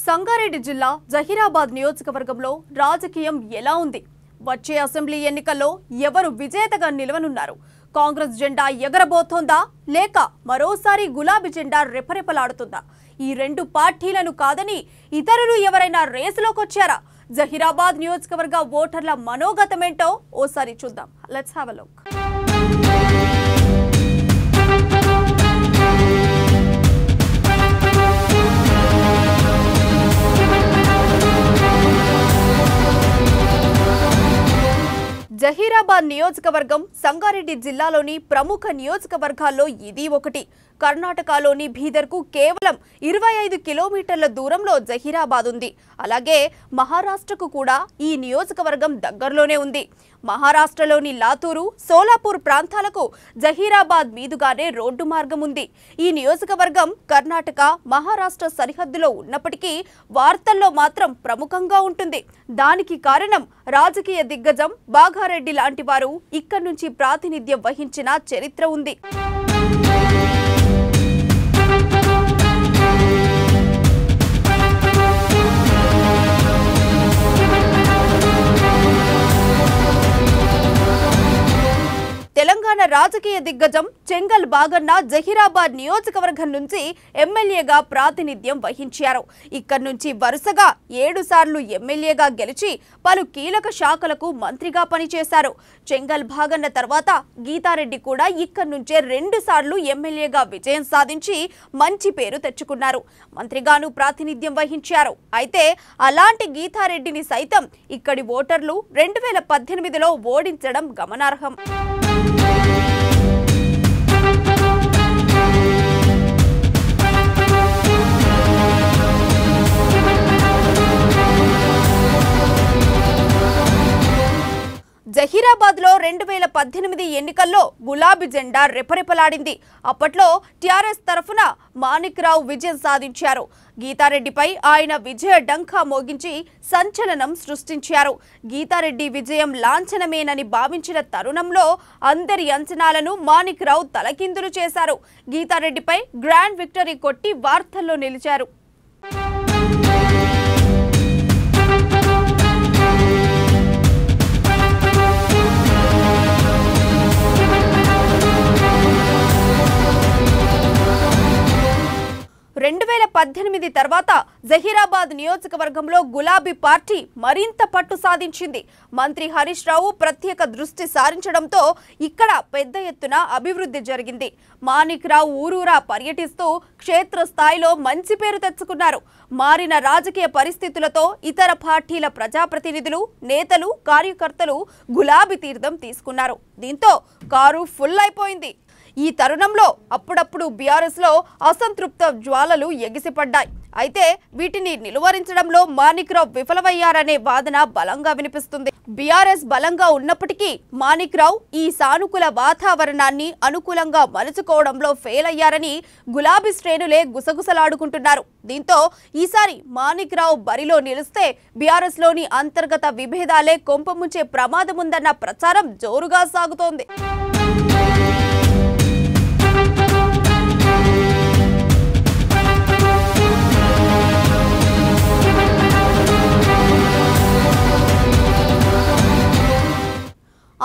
సంగారెడ్డి జిల్లా జహీరాబాద్ నియోజకవర్గంలో రాజకీయం ఎలా ఉంది? వచ్చే అసెంబ్లీ ఎన్నికల్లో ఎవరు విజేతగా నిలవనున్నారు? కాంగ్రెస్ జెండా ఎగరబోతోందా లేక మరోసారి గులాబీ జెండా రెపరెపలాడుతుందా? ఈ రెండు పార్టీలను కాదని ఇతరులు ఎవరైనా రేసులోకి వచ్చారా? జహీరాబాద్ నియోజకవర్గ ఓటర్ల మనోగతమేంటో ఓసారి చూద్దాం. Let's have a look. Zaheerabad నియోజకవర్గం సంగారెడ్డి జిల్లాలోని ప్రముఖ నియోజకవర్గాల్లో ఇది ఒకటి. కర్ణాటకలోని బీదర్కు కేవలం 25 కిలోమీటర్ల దూరంలో జహీరాబాద్ ఉంది. అలాగే మహారాష్ట్రకు కూడా ఈ నియోజకవర్గం దగ్గరలోనే ఉంది. మహారాష్ట్రలోని లాతూరు, సోలాపూర్ ప్రాంతాలకు జహీరాబాద్ మీదుగానే రోడ్డు మార్గం ఉంది. ఈ నియోజకవర్గం కర్ణాటక, మహారాష్ట్ర సరిహద్దులో ఉన్నప్పటికీ వార్తల్లో మాత్రం ప్రముఖంగా ఉంటుంది. దానికి కారణం రాజకీయ దిగ్గజం బాగారెడ్డి లాంటి వారు ఇక్కడి నుంచి ప్రాతినిధ్యం వహించిన చరిత్ర ఉంది. తెలంగాణ రాజకీయ దిగ్గజం చెంగల్ బాగన్న జహీరాబాద్ నియోజకవర్గం నుంచి ఎమ్మెల్యేగా ప్రాతినిధ్యం వహించారు. ఇక్కడి నుంచి వరుసగా 7 సార్లు ఎమ్మెల్యేగా గెలిచి పలు కీలక శాఖలకు మంత్రిగా పనిచేశారు. చెంగల్ బాగన్న తర్వాత గీతారెడ్డి కూడా ఇక్కడి నుంచే 2 సార్లు ఎమ్మెల్యేగా విజయం సాధించి మంచి పేరు తెచ్చుకున్నారు. మంత్రిగాను ప్రాతినిధ్యం వహించారు. అయితే అలాంటి గీతారెడ్డిని సైతం ఇక్కడి ఓటర్లు 2018లో ఓడించడం గమనార్హం. జహీరాబాద్లో 2018 ఎన్నికల్లో గులాబీ జెండా రెపరెపలాడింది. అప్పట్లో టీఆర్ఎస్ తరఫున మాణిక్రావు విజయం సాధించారు. గీతారెడ్డిపై ఆయన విజయ డంకా మోగించి సంచలనం సృష్టించారు. గీతారెడ్డి విజయం లాంఛనమేనని భావించిన తరుణంలో అందరి అంచనాలను మాణిక్రావు తలకిందులు చేశారు. గీతారెడ్డిపై గ్రాండ్ విక్టరీ కొట్టి వార్తల్లో నిలిచారు. తర్వాత జహీరాబాద్ నియోజకవర్గంలో గులాబీ పార్టీ మరింత పట్టు సాధించింది. మంత్రి హరీష్ రావు ప్రత్యేక దృష్టి సారించడంతో ఇక్కడ పెద్ద ఎత్తున అభివృద్ధి జరిగింది. మాణిక్రావు ఊరూరా పర్యటిస్తూ క్షేత్రస్థాయిలో మంచి పేరు తెచ్చుకున్నారు. మారిన రాజకీయ పరిస్థితులతో ఇతర పార్టీల ప్రజాప్రతినిధులు, నేతలు, కార్యకర్తలు గులాబీ తీర్థం తీసుకున్నారు. దీంతో కారు ఫుల్ అయిపోయింది. ఈ తరుణంలో అప్పుడప్పుడు బీఆర్ఎస్లో అసంతృప్త జ్వాలలు ఎగిసిపడ్డాయి. అయితే వీటిని నిలువరించడంలో మాణిక్రావు విఫలమయ్యారనే వాదన బలంగా వినిపిస్తుంది. బీఆర్ఎస్ బలంగా ఉన్నప్పటికీ మాణిక్రావు ఈ సానుకూల వాతావరణాన్ని అనుకూలంగా మలుచుకోవడంలో ఫెయిల్ అయ్యారని గులాబీ శ్రేణులే గుసగుసలాడుకుంటున్నారు. దీంతో ఈసారి మాణిక్రావు బరిలో నిలిస్తే బీఆర్ఎస్లోని అంతర్గత విభేదాలే కొంపముంచే ప్రమాదముందన్న ప్రచారం జోరుగా సాగుతోంది.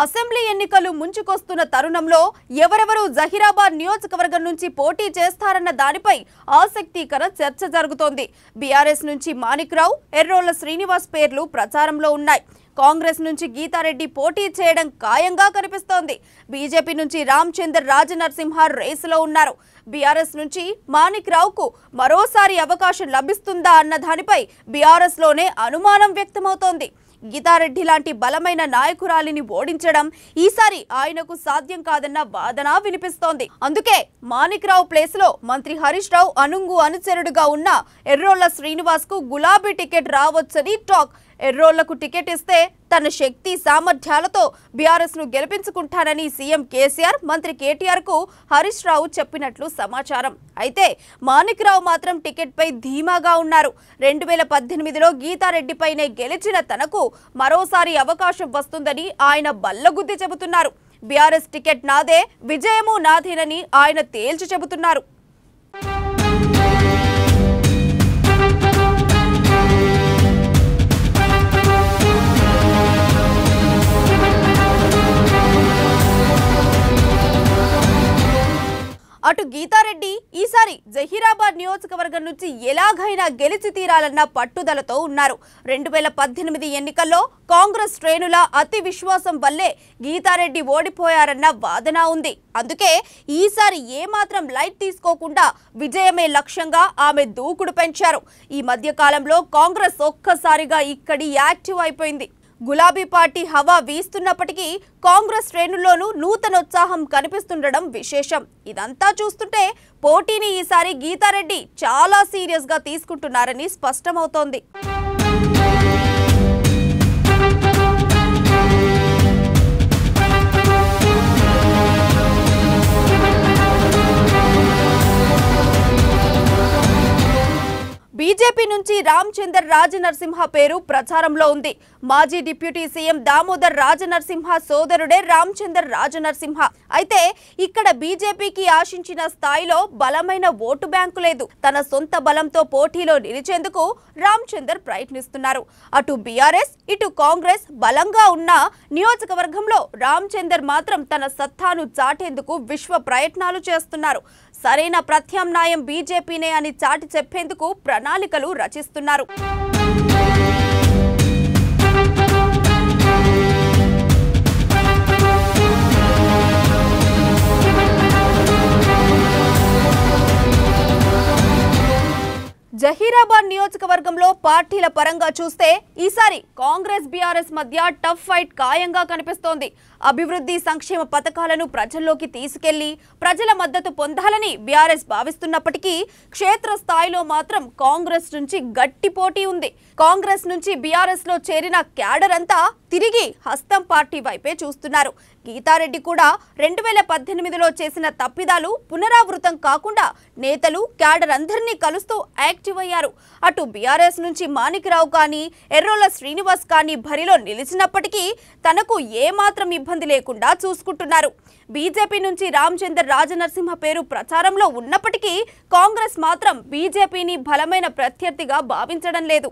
అసెంబ్లీ ఎన్నికలు ముంచుకొస్తున్న తరుణంలో ఎవరెవరు జహీరాబాద్ నియోజకవర్గం నుంచి పోటీ చేస్తారన్న దానిపై ఆసక్తికర చర్చ జరుగుతోంది. బీఆర్ఎస్ నుంచి మాణిక్రావు, ఎర్రోళ్ల శ్రీనివాస్ పేర్లు ప్రచారంలో ఉన్నాయి. కాంగ్రెస్ నుంచి గీతారెడ్డి పోటీ చేయడం ఖాయంగా కనిపిస్తోంది. బీజేపీ నుంచి రామచందర్ రాజనరసింహ రేసులో ఉన్నారు. బీఆర్ఎస్ నుంచి మాణిక్రావుకు మరోసారి అవకాశం లభిస్తుందా అన్న దానిపై బీఆర్ఎస్లోనే అనుమానం వ్యక్తమవుతోంది. గీతారెడ్డి లాంటి బలమైన నాయకురాలిని ఓడించడం ఈసారి ఆయనకు సాధ్యం కాదన్న వాదన వినిపిస్తోంది. అందుకే మాణిక్రావు ప్లేస్ లో మంత్రి హరీష్ రావు అనుచరుడుగా ఉన్న ఎర్రోళ్ల శ్రీనివాస్ కు గులాబీ టికెట్ రావచ్చని టాక్. ఎర్రోళ్లకు టికెట్ ఇస్తే తన శక్తి సామర్థ్యాలతో బీఆర్ఎస్ ను గెలిపించుకుంటానని సీఎం కేసీఆర్, మంత్రి కేటీఆర్ కు హరీష్ రావు చెప్పినట్లు సమాచారం. అయితే మాణిక్రావు మాత్రం టికెట్ పై ధీమాగా ఉన్నారు. 2018లో గీతారెడ్డిపైనే గెలిచిన తనకు మరోసారి అవకాశం వస్తుందని ఆయన బల్లగుద్ది చెబుతున్నారు. బీఆర్ఎస్ టికెట్ నాదే, విజయము నాదేనని ఆయన తేల్చి చెబుతున్నారు. అటు గీతారెడ్డి ఈసారి జహీరాబాద్ నియోజకవర్గం నుంచి ఎలాగైనా గెలిచి తీరాలన్న పట్టుదలతో ఉన్నారు. 2018 ఎన్నికల్లో కాంగ్రెస్ శ్రేణుల అతి విశ్వాసం వల్లే గీతారెడ్డి ఓడిపోయారన్న వాదన ఉంది. అందుకే ఈసారి ఏమాత్రం లైట్ తీసుకోకుండా విజయమే లక్ష్యంగా ఆమె దూకుడు పెంచారు. ఈ మధ్య కాలంలో కాంగ్రెస్ ఒక్కసారిగా ఇక్కడి యాక్టివ్ అయిపోయింది. గులాబీ పార్టీ హవా వీస్తున్నప్పటికీ కాంగ్రెస్ శ్రేణుల్లోనూ నూతనోత్సాహం కనిపిస్తుండడం విశేషం. ఇదంతా చూస్తుంటే పోటీని ఈసారి గీతారెడ్డి చాలా సీరియస్ గా తీసుకుంటున్నారని స్పష్టమవుతోంది. బీజేపీ నుంచి రామచందర్ రాజనరసింహ పేరు ప్రచారంలో ఉంది. మాజీ డిప్యూటీ సీఎం దామోదర్ రాజనరసింహ సోదరుడే రామచందర్ రాజనరసింహ. అయితే ఇక్కడ బీజేపీకి ఆశించిన స్థాయిలో బలమైన ఓటు బ్యాంకు లేదు. తన సొంత బలంతో పోటీలో నిలిచేందుకు రామచందర్ ప్రయత్నిస్తున్నారు. అటు బీఆర్ఎస్ ఇటు కాంగ్రెస్ బలంగా ఉన్న నియోజకవర్గంలో రామచందర్ మాత్రం తన సత్తాను చాటేందుకు విశ్వ ప్రయత్నాలు చేస్తున్నారు. సరైన ప్రత్యామ్నాయం బీజేపీనే అని చాటి చెప్పేందుకు ప్రణాళికలు రచిస్తున్నారు. జహీరాబాద్ నియోజకవర్గంలో పార్టీల పరంగా చూస్తే ఈసారి కాంగ్రెస్ బీఆర్ఎస్ మధ్య టఫ్ ఫైట్ ఖాయంగా కనిపిస్తోంది. అభివృద్ధి సంక్షేమ పథకాలను ప్రజల్లోకి తీసుకెళ్లి ప్రజల మద్దతు పొందాలని బీఆర్ఎస్ భావిస్తున్నప్పటికీ క్షేత్రస్థాయిలో మాత్రం కాంగ్రెస్ నుంచి గట్టి పోటీ ఉంది. కాంగ్రెస్ నుంచి బీఆర్ఎస్ లో చేరిన క్యాడర్ అంతా తిరిగి హస్తం పార్టీ వైపే చూస్తున్నారు. గీతారెడ్డి కూడా 2018లో చేసిన తప్పిదాలు పునరావృతం కాకుండా నేతలు క్యాడర్ అందరినీ కలుస్తూ యాక్టివ్ అయ్యారు. అటు బీఆర్ఎస్ నుంచి మాణిక్రావు కానీ ఎర్రోల శ్రీనివాస్ కానీ బరిలో నిలిచినప్పటికీ తనకు ఏమాత్రం ఇబ్బంది లేకుండా చూసుకుంటున్నారు. బీజేపీ నుంచి రామచందర్ రాజనరసింహ పేరు ప్రచారంలో ఉన్నప్పటికీ కాంగ్రెస్ మాత్రం బీజేపీని బలమైన ప్రత్యర్థిగా భావించడం లేదు.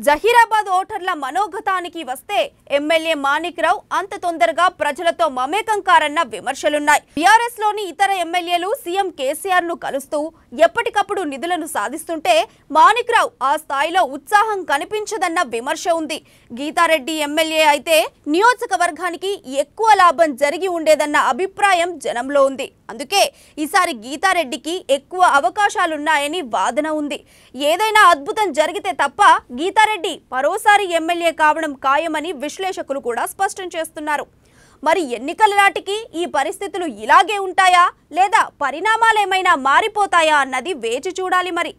జహీరాబాద్ ఓటర్ల మనోగతానికి వస్తే ఎమ్మెల్యే మాణిక్రావు అంత తొందరగా ప్రజలతో మమేకం కారన్న విమర్శలున్నాయి. బీఆర్ఎస్ లోని ఇతర ఎమ్మెల్యేలు సీఎం కేసీఆర్ ను కలుస్తూ ఎప్పటికప్పుడు నిధులను సాధిస్తుంటే మాణిక్రావు ఆ స్థాయిలో ఉత్సాహం కనిపించదన్న విమర్శ ఉంది. గీతారెడ్డి ఎమ్మెల్యే అయితే నియోజకవర్గానికి ఎక్కువ లాభం జరిగి ఉండేదన్న అభిప్రాయం జనంలో ఉంది. అందుకే ఈసారి గీతారెడ్డికి ఎక్కువ అవకాశాలున్నాయని వాదన ఉంది. ఏదైనా అద్భుతం జరిగితే తప్ప గీతారెడ్డి మరోసారి ఎమ్మెల్యే కావడం ఖాయమని విశ్లేషకులు కూడా స్పష్టం చేస్తున్నారు. మరి ఎన్నికల నాటికి ఈ పరిస్థితులు ఇలాగే ఉంటాయా లేదా పరిణామాలేమైనా మారిపోతాయా అన్నది వేచి చూడాలి మరి.